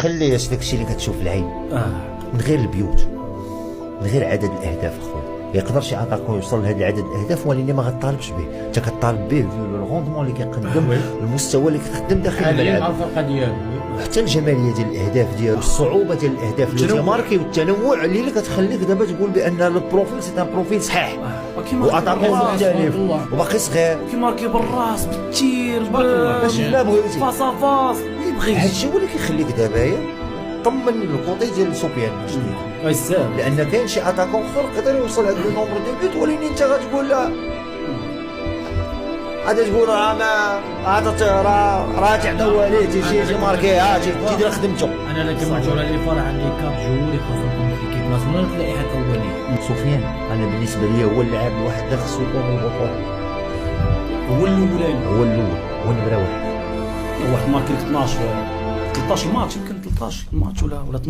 خلي داكشي اللي كتشوف العين من غير البيوت، من غير عدد الاهداف اخويا. يقدر شي اتاكون يوصل لهذا العدد الاهداف ولكن ما غطالبش به، انت كطالب به الغوندمون اللي كيقدم، المستوى اللي كتقدم داخل الملعب، الفرقه ديالو حتى الجماليه ديال الاهداف ديالو، الصعوبه ديال الاهداف اللي تماركي والتنوع اللي كتخليك دابا تقول بان البروفيل سي ان بروفيل صحيح واتاكون مختلف وباقي صغير كيماركي بالراس بالتير باش لا بغيتي فاس فاس اللي بغيتي. هادشي هو اللي كيخليك دابا طمن الكوطي ديال سفيان الجديد، يستاهل، لان كاين شي اتاكون اخر يقدر يوصل هذا النومبر ديال بيوت ولكن انت غتقول لا، غادي تقول راه تعطيوها ليه تيجي ماركيها تيدير خدمته. انا اللي كنرجعوا على لي فرح عندي كاب جوهري خاصو يكون في كيب بلاصه ولا تلاقي حتى اولي. سفيان انا بالنسبه لي هو اللاعب الواحد اللي خصو يكون البطوله، هو الاولاني، هو الاول، هو نمره واحد. واحد ماركي 13 ماتش، يمكن 13 ماتش ولا 12.